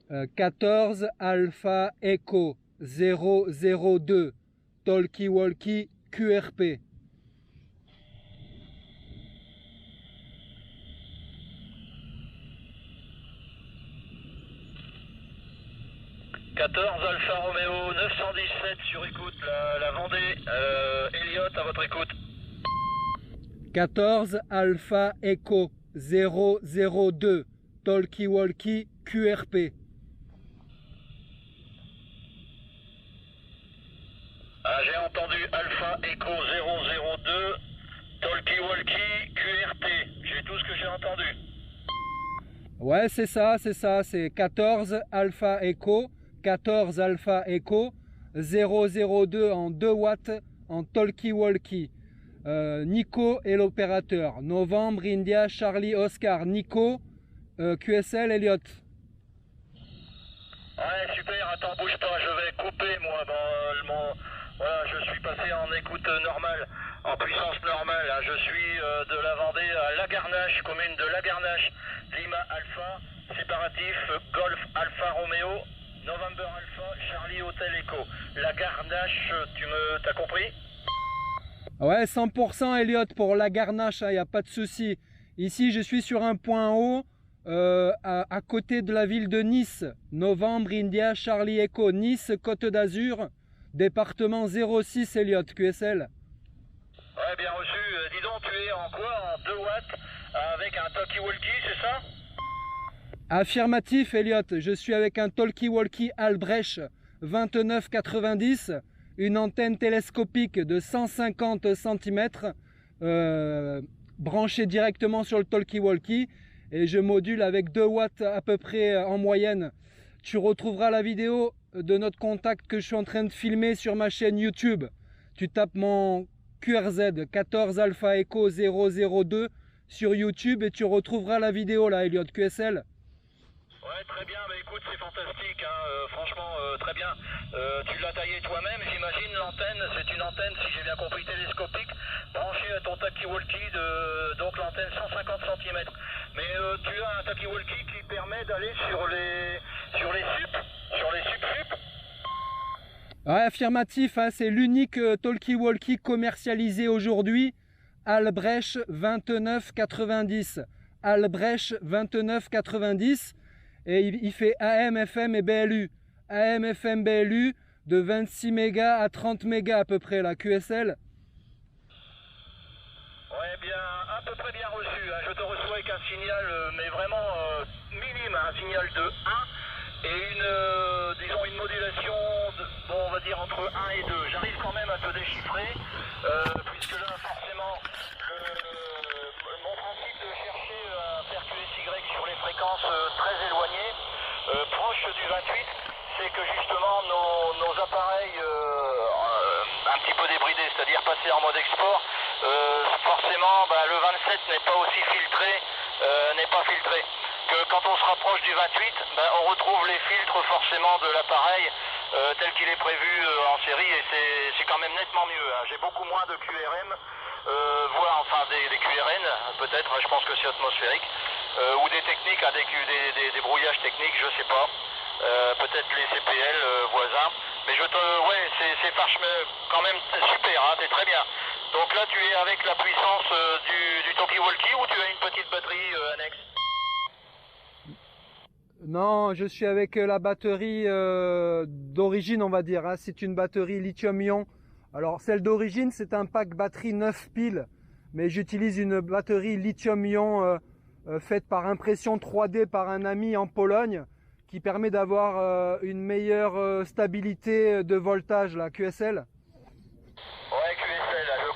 14 Alpha Echo 002 Talkie Walkie QRP. 14 Alpha Romeo 917 sur écoute, la Vendée, Elliott à votre écoute. 14 Alpha Echo 002 Talkie Walkie QRP. Ah, j'ai entendu Alpha Echo 002 Talkie Walkie QRP, j'ai tout ce que j'ai entendu. Ouais, c'est ça, c'est 14 Alpha Echo 14 Alpha Echo 002 en 2 watts en Talkie Walkie. Nico est l'opérateur. Novembre, India, Charlie, Oscar, Nico, QSL, Elliott. Ouais, super, attends, bouge pas, je vais couper moi voilà, je suis passé en écoute normale, en puissance normale, hein. Je suis de la Vendée à Lagarnache, commune de Lagarnache, Lima Alpha, séparatif, Golf Alpha Romeo, November Alpha, Charlie Hotel Echo. Lagarnache, t'as compris? Ouais, 100% Elliott pour Lagarnache, il n'y a pas de souci. Ici, je suis sur un point haut, à côté de la ville de Nice. Novembre, India, Charlie Echo, Nice, Côte d'Azur, département 06 Elliott, QSL. Ouais, bien reçu. Dis donc, tu es en quoi? En 2 watts avec un talkie-walkie, c'est ça? Affirmatif Elliott, je suis avec un talkie-walkie Albrecht 2990, une antenne télescopique de 150 cm branchée directement sur le talkie-walkie, et je module avec 2 watts à peu près en moyenne. Tu retrouveras la vidéo de notre contact que je suis en train de filmer sur ma chaîne YouTube. Tu tapes mon QRZ 14 Alpha Echo 002 sur YouTube et tu retrouveras la vidéo là, Elliott, QSL. Ouais, très bien, mais écoute, c'est fantastique, hein, franchement, très bien. Tu l'as taillé toi-même, j'imagine. L'antenne, c'est une antenne, si j'ai bien compris, télescopique, branchée à ton talkie-walkie, donc l'antenne 150 cm. Mais tu as un talkie-walkie qui permet d'aller sur les sup. Ouais, affirmatif, hein, c'est l'unique talkie-walkie commercialisé aujourd'hui. Albrecht 2990. Albrecht 2990. Et il fait AM, FM et BLU. AM, FM, BLU de 26 mégas à 30 mégas à peu près, la QSL. Ouais, bien, à peu près bien reçu. Hein. Je te reçois avec un signal, mais vraiment minime, un signal de 1 et disons une modulation, on va dire entre 1 et 2. J'arrive quand même à te déchiffrer, puisque là, forcément, mon principe de chercher un faire QSY sur les fréquences très éloignées, proches du 28, c'est que justement nos appareils un petit peu débridés, c'est-à-dire passés en mode export, forcément le 27 n'est pas aussi filtré, que quand on se rapproche du 28, on retrouve les filtres forcément de l'appareil tel qu'il est prévu en série, et c'est quand même nettement mieux, hein. J'ai beaucoup moins de QRM, voire enfin des QRN peut-être, je pense que c'est atmosphérique, ou des techniques, hein, des brouillages techniques, je sais pas, peut-être les CPL voisins, mais ouais, c'est quand même super, hein, c'est très bien. Donc là tu es avec la puissance du talkie-walkie, ou tu as une petite batterie annexe? Non, je suis avec la batterie d'origine, on va dire, hein. C'est une batterie lithium-ion. Alors celle d'origine, c'est un pack batterie 9 piles, mais j'utilise une batterie lithium-ion faite par impression 3D par un ami en Pologne, qui permet d'avoir une meilleure stabilité de voltage, la QSL. Ouais, QSL, je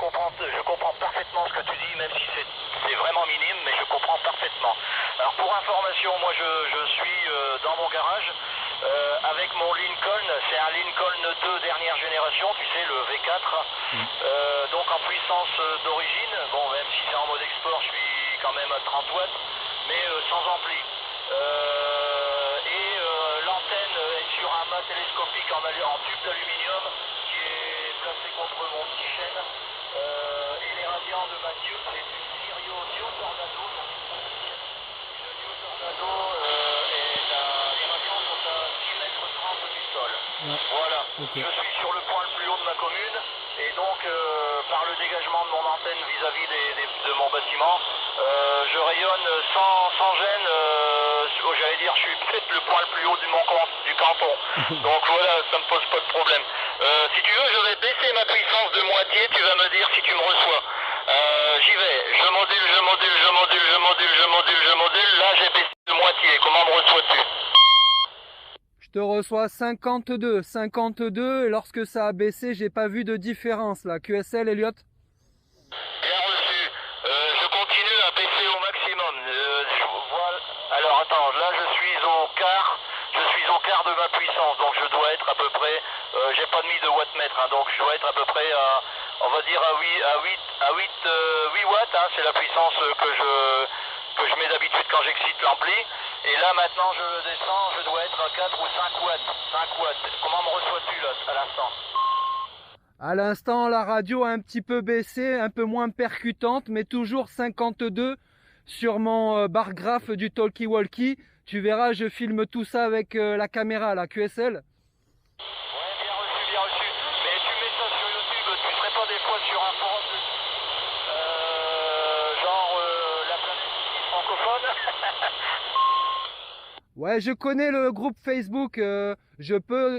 comprends parfaitement ce que tu dis, même si c'est vraiment minime, mais je comprends parfaitement. Alors pour information, moi je suis dans mon garage avec mon Lincoln, c'est un Lincoln 2 dernière génération, tu sais, le V4, donc en puissance d'origine, bon, même si c'est en mode export, je suis quand même à 30 watts, mais sans ampli. L'antenne est sur un mât télescopique en tube d'aluminium qui est placé contre mon petit chêne, et les radians de ma Dieu, c'est une Sirio Dio Tornado, donc une Dio Tornado, et les radians sont Ouais. Voilà. Ok. Je suis sur le point le plus haut de ma commune et donc par le dégagement de mon antenne vis-à-vis de mon bâtiment, je rayonne sans gêne. J'allais dire, je suis peut-être le point le plus haut du canton. Donc voilà, ça me pose pas de problème. Si tu veux, je vais baisser ma puissance de moitié. Tu vas me dire si tu me reçois. J'y vais. Je module, je module, je module, je module, je module, je module. Là, j'ai baissé de moitié. Comment me reçois-tu? Je te reçois 52, 52, et lorsque ça a baissé, j'ai pas vu de différence là. QSL, Elliot? Bien reçu. Je continue à baisser au maximum. Voilà. Alors attends, là je suis au quart de ma puissance, donc je dois être à peu près, j'ai pas mis de wattmètre, hein, donc je dois être à peu près à, on va dire à 8 watts, hein, c'est la puissance que je mets d'habitude quand j'excite l'ampli. Et là maintenant je descends, je dois être à 4 ou 5 watts. 5 watts. Comment me reçois-tu là à l'instant? À l'instant, la radio a un petit peu baissé, un peu moins percutante, mais toujours 52 sur mon bar graph du talkie-walkie. Tu verras, je filme tout ça avec la caméra, la QSL. Ouais, bien reçu, bien reçu. Mais tu mets ça sur YouTube, tu serais pas des fois sur un forum de... la planète francophone? Ouais, je connais le groupe Facebook. Je peux